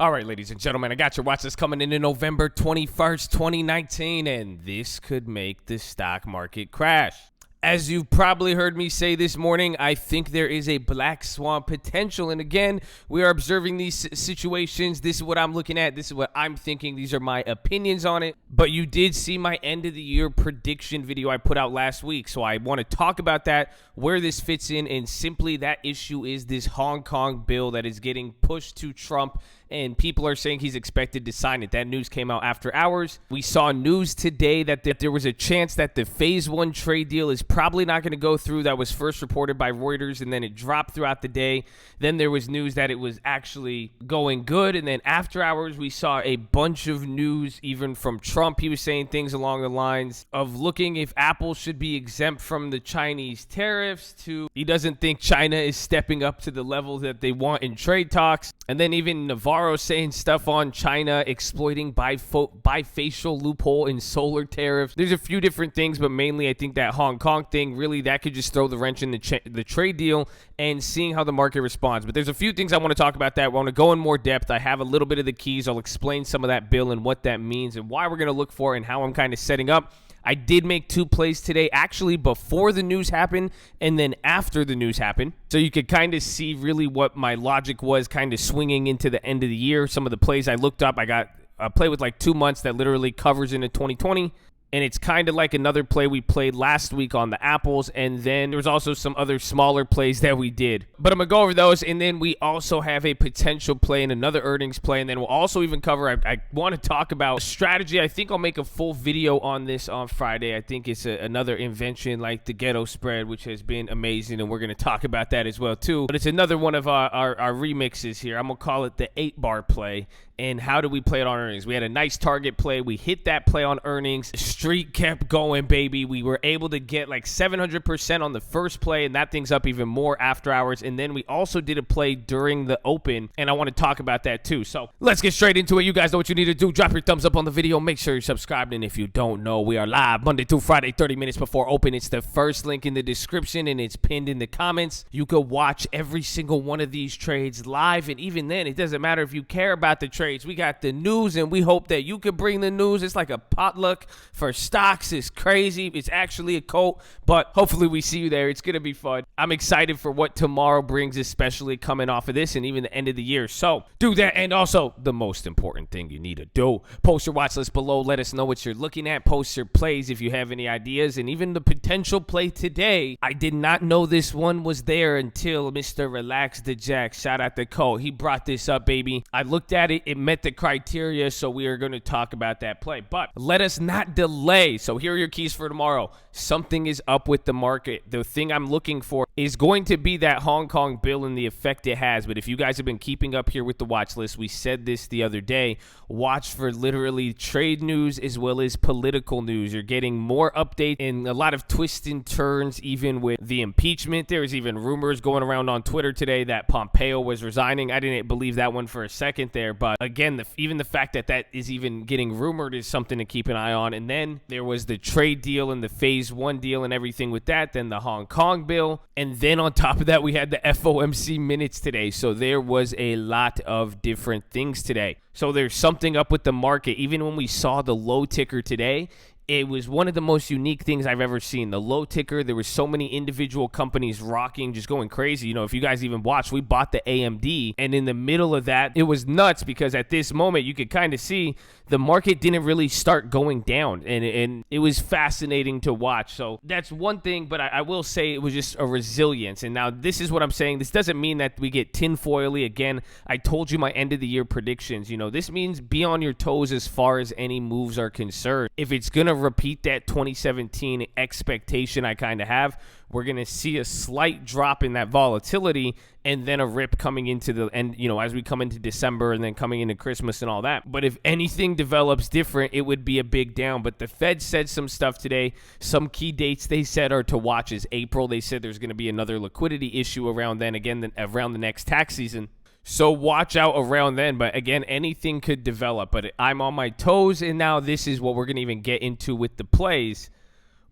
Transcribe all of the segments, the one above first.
All right, ladies and gentlemen, I got your watch list coming in November 21st, 2019, and this could make the stock market crash. As you've probably heard me say this morning, I think there is a black swan potential. And again, we are observing these situations. This is what I'm looking at. This is what I'm thinking. These are my opinions on it. But you did see my end of the year prediction video I put out last week. So I want to talk about that, where this fits in. And simply that issue is this Hong Kong bill that is getting pushed to Trump. And people are saying he's expected to sign it. That news came out after hours. We saw news today that there was a chance that the phase one trade deal is probably not going to go through. That was first reported by Reuters, and then it dropped throughout the day. Then there was news that it was actually going good. And then after hours, we saw a bunch of news, even from Trump. He was saying things along the lines of looking if Apple should be exempt from the Chinese tariffs to he doesn't think China is stepping up to the level that they want in trade talks. And then even Navarro saying stuff on China exploiting bifacial loophole in solar tariffs. There's a few different things, but mainly I think that Hong Kong thing, really that could just throw the wrench in the trade deal and seeing how the market responds. But there's a few things I want to talk about that. I want to go in more depth. I have a little bit of the keys. I'll explain some of that bill and what that means and why we're going to look for it and how I'm kind of setting up. I did make 2 plays today, actually before the news happened and then after the news happened. So you could kind of see really what my logic was kind of swinging into the end of the year. Some of the plays I looked up, I got a play with like 2 months that literally covers into 2020. And it's kind of like another play we played last week on the apples. And then there was also some other smaller plays that we did. But I'm going to go over those. And then we also have a potential play and another earnings play. And then we'll also even cover, I want to talk about strategy. I think I'll make a full video on this on Friday. I think it's another invention like the ghetto spread, which has been amazing. And we're going to talk about that as well too. But it's another one of our remixes here. I'm going to call it the 8-bar play. And how do we play it on earnings? We had a nice target play. We hit that play on earnings. Streak kept going, baby. We were able to get like 700% on the first play, and that thing's up even more after hours. And then we also did a play during the open, and I want to talk about that too. So let's get straight into it. You guys know what you need to do. Drop your thumbs up on the video. Make sure you're subscribed. And if you don't know, we are live Monday through Friday, 30 minutes before open. It's the first link in the description, and it's pinned in the comments. You could watch every single one of these trades live, and even then, it doesn't matter if you care about the trade. We got the news, and we hope that you could bring the news. It's like a potluck for stocks. It's crazy. It's actually a cult, but hopefully we see you there. It's going to be fun. I'm excited for what tomorrow brings, especially coming off of this and even the end of the year. So do that. And also the most important thing you need to do, post your watch list below. Let us know what you're looking at. Post your plays if you have any ideas, and even the potential play today. I did not know this one was there until Mr. Relax the Jack, shout out to Cole. He brought this up, baby. I looked at it. It met the criteria, so we are going to talk about that play. But let us not delay. So here are your keys for tomorrow. Something is up with the market. The thing I'm looking for is going to be that Hong Kong bill and the effect it has. But if you guys have been keeping up here with the watch list, we said this the other day, watch for literally trade news as well as political news. You're getting more updates and a lot of twists and turns, even with the impeachment. There was even rumors going around on Twitter today that Pompeo was resigning. I didn't believe that one for a second there, but again, even the fact that that is even getting rumored is something to keep an eye on. And then there was the trade deal and the phase one deal and everything with that, then the Hong Kong bill, and then on top of that we had the FOMC minutes today. So there was a lot of different things today. So there's something up with the market. Even when we saw the low ticker today, it was one of the most unique things I've ever seen. The low ticker, there were so many individual companies rocking, just going crazy. You know, if you guys even watched, we bought the AMD, and in the middle of that, it was nuts because at this moment, you could kind of see the market didn't really start going down, and it was fascinating to watch. So that's one thing, but I will say it was just a resilience. And now this is what I'm saying. This doesn't mean that we get tinfoily. Again, I told you my end of the year predictions. You know, this means be on your toes as far as any moves are concerned. If it's going to repeat that 2017 expectation I kind of have, we're going to see a slight drop in that volatility and then a rip coming into the end, you know, as we come into December and then coming into Christmas and all that. But if anything develops different, it would be a big down. But the Fed said some stuff today. Some key dates they said are to watch is April. They said there's going to be another liquidity issue around then, again, around the next tax season. So watch out around then. But again, anything could develop. But I'm on my toes, and now this is what we're going to even get into with the plays.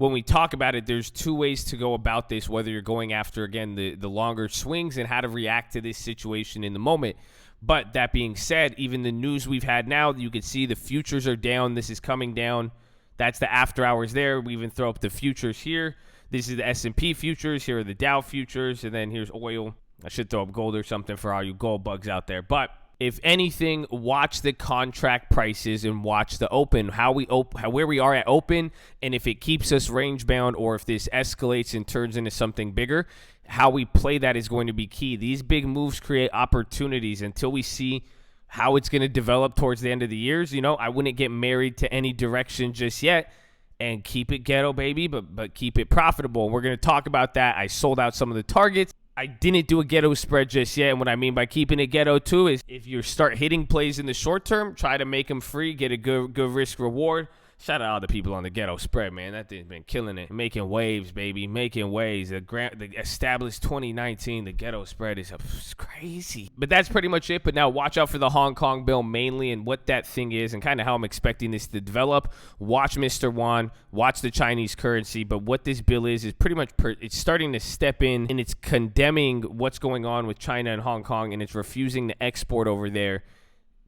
when we talk about it, there's two ways to go about this, whether you're going after, again, the longer swings and how to react to this situation in the moment. But that being said, even the news we've had now, you can see the futures are down. This is coming down. That's the after hours there. We even throw up the futures here. This is the S&P futures. Here are the Dow futures. And then here's oil. I should throw up gold or something for all you gold bugs out there. But if anything, watch the contract prices and watch the open, where we are at open, and if it keeps us range bound or if this escalates and turns into something bigger, how we play that is going to be key. These big moves create opportunities. Until we see how it's going to develop towards the end of the years, I wouldn't get married to any direction just yet, and keep it ghetto, baby, but keep it profitable. We're going to talk about that. I sold out some of the targets. I didn't do a ghetto spread just yet, and what I mean by keeping it ghetto too is if you start hitting plays in the short term, try to make them free, get a good risk reward. Shout out all the people on the ghetto spread, man. That thing's been killing it. Making waves, baby. Making waves. The established 2019, the ghetto spread is crazy. But that's pretty much it. But now watch out for the Hong Kong bill mainly and what that thing is and kind of how I'm expecting this to develop. Watch Mr. Yuan. Watch the Chinese currency. But what this bill is pretty much it's starting to step in, and it's condemning what's going on with China and Hong Kong, and it's refusing to export over there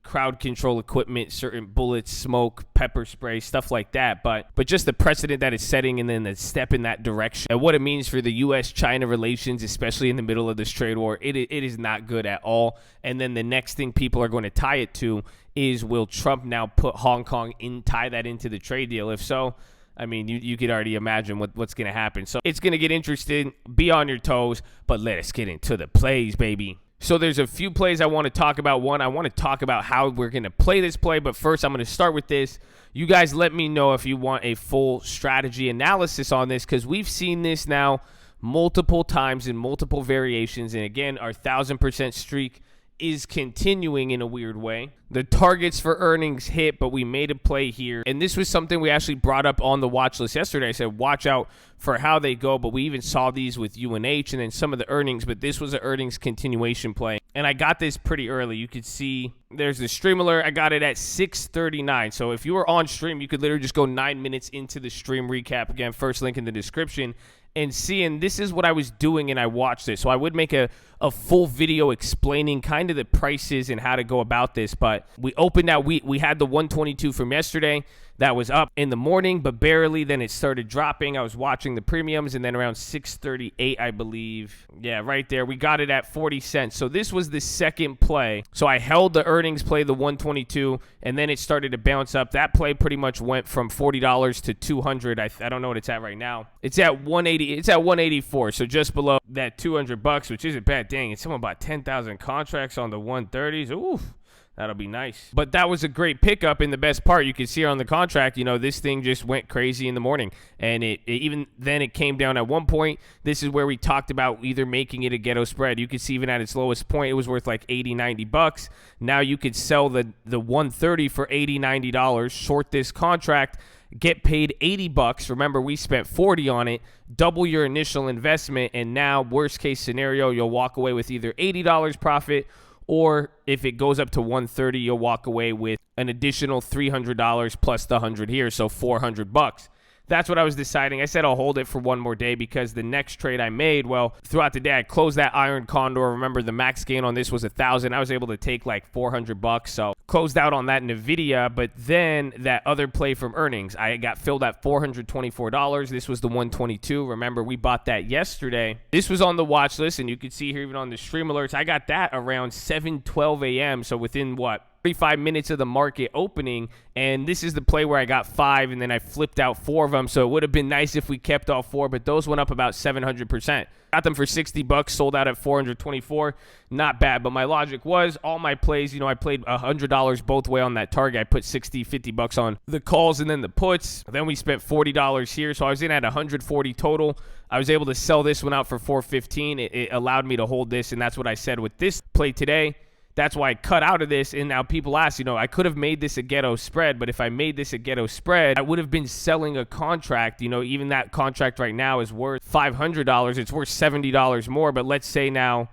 crowd control equipment, certain bullets, smoke, pepper spray, stuff like that. But just the precedent that it's setting and then the step in that direction and what it means for the U.S.-China relations, especially in the middle of this trade war, it is not good at all. And then the next thing people are going to tie it to is, will Trump now put Hong Kong tie that into the trade deal? If so, I mean, you could already imagine what's going to happen. So it's going to get interesting. Be on your toes, but let us get into the plays, baby. So there's a few plays I want to talk about. One, I want to talk about how we're going to play this play, but first I'm going to start with this. You guys let me know if you want a full strategy analysis on this, because we've seen this now multiple times in multiple variations, and again, our 1,000% streak is continuing in a weird way. The targets for earnings hit, but we made a play here. And this was something we actually brought up on the watch list yesterday. I said, watch out for how they go, but we even saw these with UNH and then some of the earnings, but this was an earnings continuation play. And I got this pretty early. You could see there's the stream alert. I got it at 6:39. So if you were on stream, you could literally just go 9 minutes into the stream recap. Again, first link in the description. And seeing this is what I was doing, and I watched it. So I would make a full video explaining kind of the prices and how to go about this. But we opened out, we had the 122 from yesterday. That was up in the morning, but barely. Then it started dropping. I was watching the premiums, and then around 6:38, I believe. Yeah, right there. We got it at 40 cents. So this was the second play. So I held the earnings play, the 122, and then it started to bounce up. That play pretty much went from $40 to $200. I don't know what it's at right now. It's at 180. It's at 184. So just below that $200, which isn't bad. Dang, it's someone bought 10,000 contracts on the 130s. Oof. That'll be nice. But that was a great pickup. And the best part, you can see on the contract, this thing just went crazy in the morning. And it even then it came down at one point. This is where we talked about either making it a ghetto spread. You could see even at its lowest point, it was worth like $80, $90. Now you could sell the 130 for $80, $90, short this contract, get paid $80. Remember, we spent $40 on it, double your initial investment. And now, worst case scenario, you'll walk away with either $80 profit, or if it goes up to 130, you'll walk away with an additional $300 plus the 100 here, so $400. That's what I was deciding. I said I'll hold it for one more day because the next trade I made, well, throughout the day, I closed that Iron Condor. Remember, the max gain on this was 1,000. I was able to take like $400, so closed out on that NVIDIA. But then that other play from earnings, I got filled at $424. This was the 122. Remember, we bought that yesterday. This was on the watch list, and you can see here even on the stream alerts, I got that around 7:12 a.m., so within what? 35 minutes of the market opening, and this is the play where I got 5, and then I flipped out 4 of them, so it would have been nice if we kept all 4, but those went up about 700%. Got them for $60, sold out at $424. Not bad, but my logic was all my plays, I played $100 both way on that target. I put $60, $50 on the calls and then the puts. Then we spent $40 here, so I was in at $140 total. I was able to sell this one out for $415. It allowed me to hold this, and that's what I said with this play today. That's why I cut out of this, and now people ask, I could have made this a ghetto spread, but if I made this a ghetto spread, I would have been selling a contract. Even that contract right now is worth $500. It's worth $70 more, but let's say now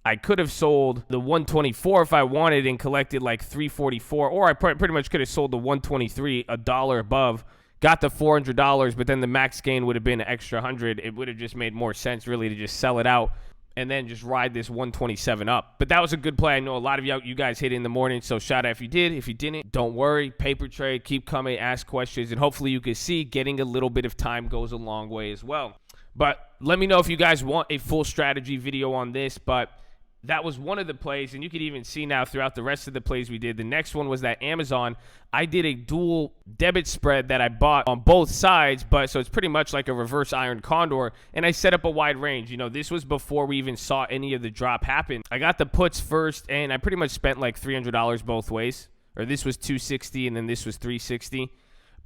I could have sold the 124 if I wanted and collected like $344, or I pretty much could have sold the 123 $1 above, got the $400, but then the max gain would have been an extra 100. It would have just made more sense really to just sell it out and then just ride this 127 up. But that was a good play. I know a lot of you guys hit it in the morning, so shout out if you did. If you didn't, don't worry. Paper trade, keep coming, ask questions, and hopefully you can see getting a little bit of time goes a long way as well. But let me know if you guys want a full strategy video on this, but that was one of the plays, and you can even see now throughout the rest of the plays we did. The next one was that Amazon. I did a dual debit spread that I bought on both sides, but so it's pretty much like a reverse iron condor, and I set up a wide range. You know, this was before we even saw any of the drop happen. I got the puts first, and I pretty much spent like $300 both ways, or this was $260, and then this was $360.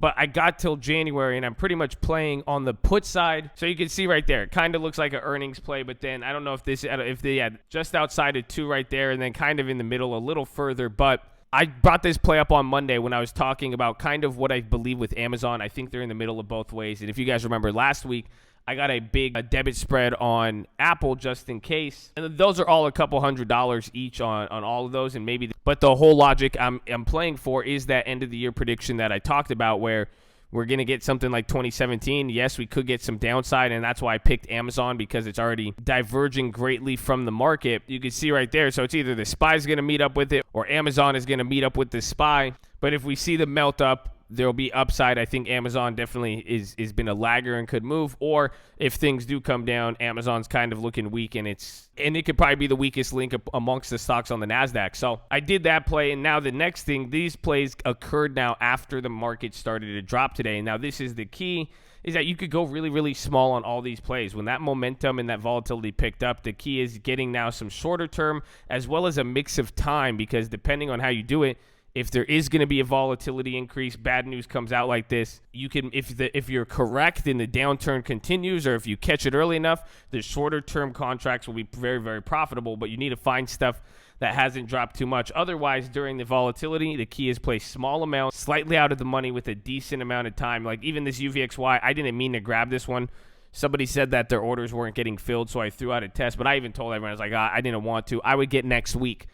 But I got till January, and I'm pretty much playing on the put side. So you can see right there, it kind of looks like an earnings play, but then I don't know if they had just outside of 2 right there, and then kind of in the middle a little further. But I brought this play up on Monday when I was talking about kind of what I believe with Amazon. I think they're in the middle of both ways. And if you guys remember last week, I got a big debit spread on Apple just in case. And those are all a couple $100 each on all of those. And maybe, but the whole logic I'm playing for is that end of the year prediction that I talked about where we're going to get something like 2017. Yes, we could get some downside, and that's why I picked Amazon because it's already diverging greatly from the market. You can see right there. So it's either the SPY is going to meet up with it or Amazon is going to meet up with the SPY. But if we see the melt up, there'll be upside. I think Amazon definitely is been a lagger and could move. Or if things do come down, Amazon's kind of looking weak, and it could probably be the weakest link amongst the stocks on the NASDAQ. So I did that play, and now the next thing, these plays occurred now after the market started to drop today. And now this is the key, is that you could go really, really small on all these plays. When that momentum and that volatility picked up, the key is getting now some shorter term as well as a mix of time, because depending on how you do it, if there is going to be a volatility increase, bad news comes out like this, you can, if you're correct and the downturn continues, or if you catch it early enough, the shorter term contracts will be very, very profitable, but you need to find stuff that hasn't dropped too much. Otherwise, during the volatility, the key is play small amounts, slightly out of the money with a decent amount of time. Like even this UVXY, I didn't mean to grab this one. Somebody said that their orders weren't getting filled, so I threw out a test, but I even told everyone, I was like, I didn't want to. I would get next week.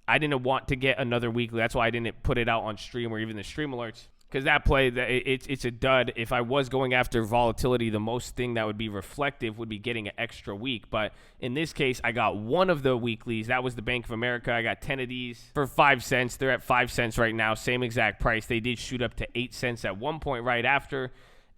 I didn't want to get another weekly. That's why I didn't put it out on stream or even the stream alerts, because that play, it's a dud. If I was going after volatility, the most thing that would be reflective would be getting an extra week. But in this case, I got one of the weeklies. That was the Bank of America. I got 10 of these for 5 cents. They're at 5 cents right now, same exact price. They did shoot up to 8 cents at one point right after.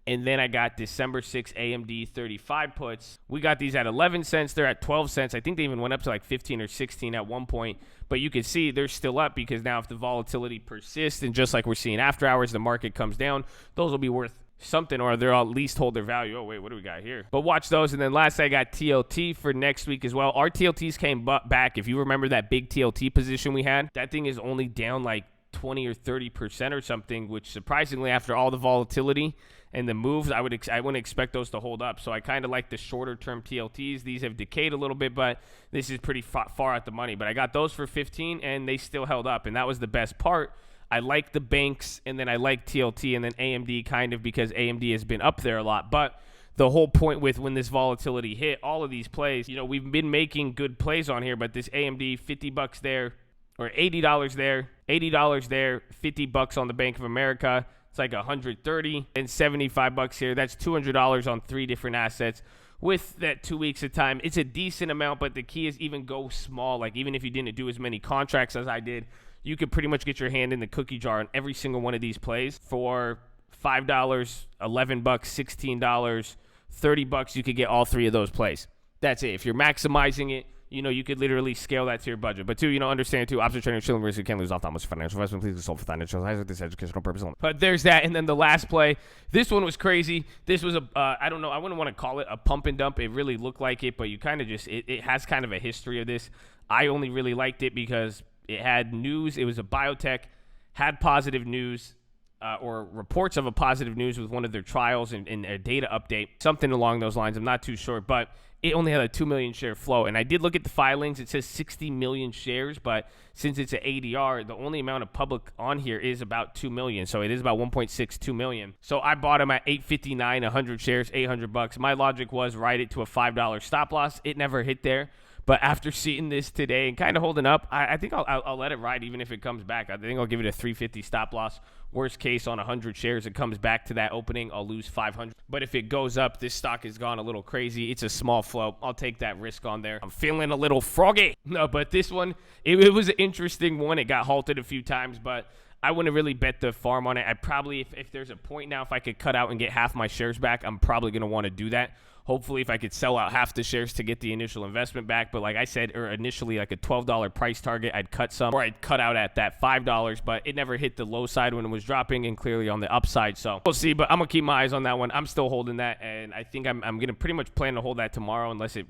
And then I got December 6 AMD 35 puts. We got these at 11 cents. They're at 12 cents. I think they even went up to like 15 or 16 at one point. But you can see they're still up, because now if the volatility persists, and just like we're seeing after hours, the market comes down, those will be worth something, or they'll at least hold their value. Oh, wait, what do we got here? But watch those. And then last, I got TLT for next week as well. Our TLTs came back. If you remember that big TLT position we had, that thing is only down like 20 or 30% or something, which surprisingly, after all the volatility and the moves, I wouldn't expect those to hold up. So I kind of like the shorter term TLTs. These have decayed a little bit, but this is pretty far out the money. But I got those for 15, and they still held up, and that was the best part. I like the banks, and then I like TLT, and then AMD kind of, because AMD has been up there a lot. But the whole point with when this volatility hit, all of these plays, you know, we've been making good plays on here, but this AMD, $50 there, or $80 there, $80 there, $50 on the Bank of America. It's like $130 and $75 here. That's $200 on 3 different assets. With that 2 weeks of time, it's a decent amount, but the key is even go small. Like even if you didn't do as many contracts as I did, you could pretty much get your hand in the cookie jar on every single one of these plays for $5, $11, $16, $30. You could get all 3 of those plays. That's it. If you're maximizing it, you know, you could literally scale that to your budget. But 2, you know, understand too, option trading, chilling risk, you can't lose off that much financial investment. Please consult for financial advice with this educational purpose only. But there's that. And then the last play, this one was crazy. This was I don't know, I wouldn't want to call it a pump and dump. It really looked like it, but you kind of just, it has kind of a history of this. I only really liked it because it had news. It was a biotech, had positive news, or reports of a positive news with one of their trials and a data update, something along those lines. I'm not too sure, but it only had a 2 million share flow. And I did look at the filings. It says 60 million shares, but since it's an ADR, the only amount of public on here is about 2 million. So it is about 1.62 million. So I bought them at $8.59, 100 shares, $800. My logic was ride it to a $5 stop loss. It never hit there. But after seeing this today and kind of holding up, I think I'll let it ride even if it comes back. I think I'll give it a 350 stop loss. Worst case, on 100 shares, it comes back to that opening, I'll lose 500. But if it goes up, this stock has gone a little crazy. It's a small float. I'll take that risk on there. I'm feeling a little froggy. No, but this one, it was an interesting one. It got halted a few times, but I wouldn't really bet the farm on it. I probably, if there's a point now, if I could cut out and get half my shares back, I'm probably going to want to do that. Hopefully, if I could sell out half the shares to get the initial investment back. But like I said, or initially like a $12 price target, I'd cut some, or I'd cut out at that $5. But it never hit the low side when it was dropping, and clearly on the upside. So we'll see. But I'm going to keep my eyes on that one. I'm still holding that, and I think I'm going to pretty much plan to hold that tomorrow unless it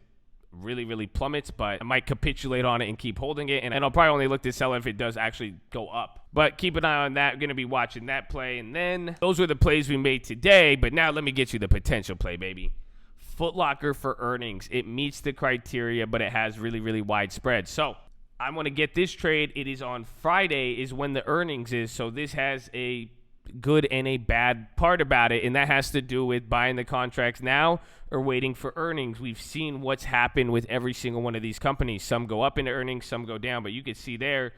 really plummets, but I might capitulate on it and keep holding it, and I'll probably only look to sell it if it does actually go up. But keep an eye on that. I'm going to be watching that play, and then those were the plays we made today. But now let me get you the potential play, baby. Footlocker for earnings. It meets the criteria, but it has really wide spread. So I want to get this trade. It is on Friday is when the earnings is, so this has a good and a bad part about it, and that has to do with buying the contracts now or waiting for earnings. We've seen what's happened with every single one of these companies. Some go up into earnings, some go down, but you can see there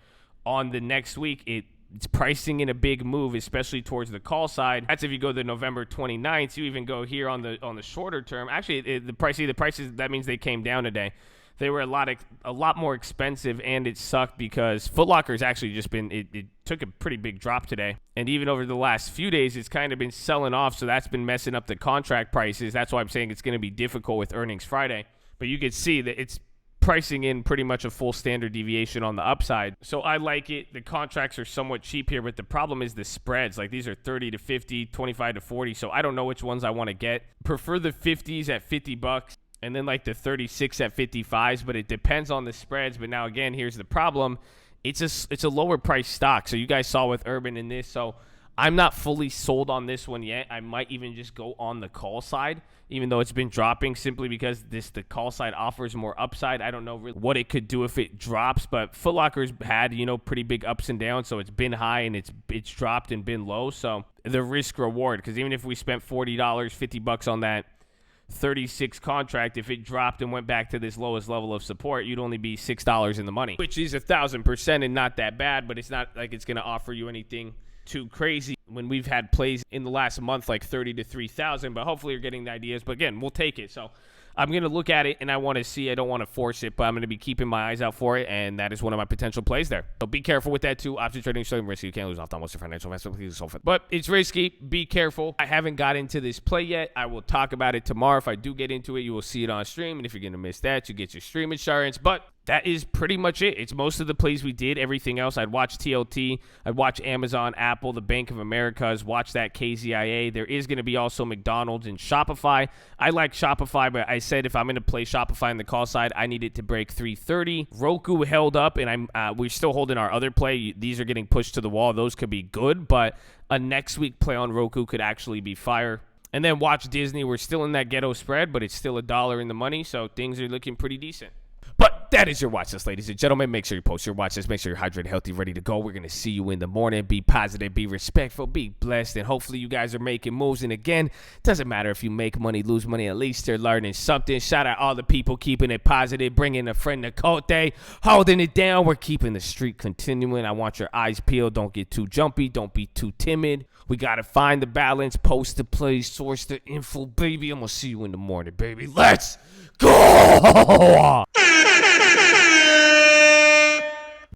on the next week it's pricing in a big move, especially towards the call side. That's if you go to November 29th. You even go here on the shorter term. Actually, the prices, that means they came down today. They were a lot more expensive, and it sucked because Footlocker's actually just been, it took a pretty big drop today. And even over the last few days, it's kind of been selling off, so that's been messing up the contract prices. That's why I'm saying it's going to be difficult with earnings Friday. But you can see that it's pricing in pretty much a full standard deviation on the upside. So I like it. The contracts are somewhat cheap here, but the problem is the spreads. Like these are 30 to 50, 25 to 40, so I don't know which ones I want to get. Prefer the 50s at $50. And then like the 36 at 55s, but it depends on the spreads. But now again, here's the problem. It's a lower price stock. So you guys saw with Urban in this. So I'm not fully sold on this one yet. I might even just go on the call side, even though it's been dropping simply because the call side offers more upside. I don't know really what it could do if it drops, but Footlocker's had, pretty big ups and downs. So it's been high and it's dropped and been low. So the risk reward, because even if we spent $40, $50 on that 36 contract, if it dropped and went back to this lowest level of support, you'd only be $6 in the money, which is 1,000% and not that bad, but it's not like it's going to offer you anything too crazy when we've had plays in the last month like 30 to 3,000. But hopefully you're getting the ideas. But again, we'll take it. So I'm going to look at it and I want to see. I don't want to force it, but I'm going to be keeping my eyes out for it, and that is one of my potential plays there. So be careful with that too. Option trading is so risky. You can't lose off on what's your financial investment. Please solve it. But it's risky. Be careful. I haven't got into this play yet. I will talk about it tomorrow. If I do get into it, you will see it on stream. And if you're going to miss that, you get your stream insurance. But that is pretty much it. It's most of the plays we did. Everything else, I'd watch TLT. I'd watch Amazon, Apple, the Bank of Americas. Watch that KZIA. There is going to be also McDonald's and Shopify. I like Shopify, but I said if I'm going to play Shopify on the call side, I need it to break 330. Roku held up, and we're still holding our other play. These are getting pushed to the wall. Those could be good, but a next week play on Roku could actually be fire. And then watch Disney. We're still in that ghetto spread, but it's still $1 in the money, so things are looking pretty decent. But that is your watch list, ladies and gentlemen. Make sure you post your watch list. Make sure you're hydrated, healthy, ready to go. We're going to see you in the morning. Be positive, be respectful, be blessed, and hopefully you guys are making moves. And again, doesn't matter if you make money, lose money, at least you're learning something. Shout out all the people keeping it positive, bringing a friend to Cote, holding it down. We're keeping the streak continuing. I want your eyes peeled. Don't get too jumpy. Don't be too timid. We got to find the balance, post the plays, source the info, baby. I'm going to see you in the morning, baby. Let's go!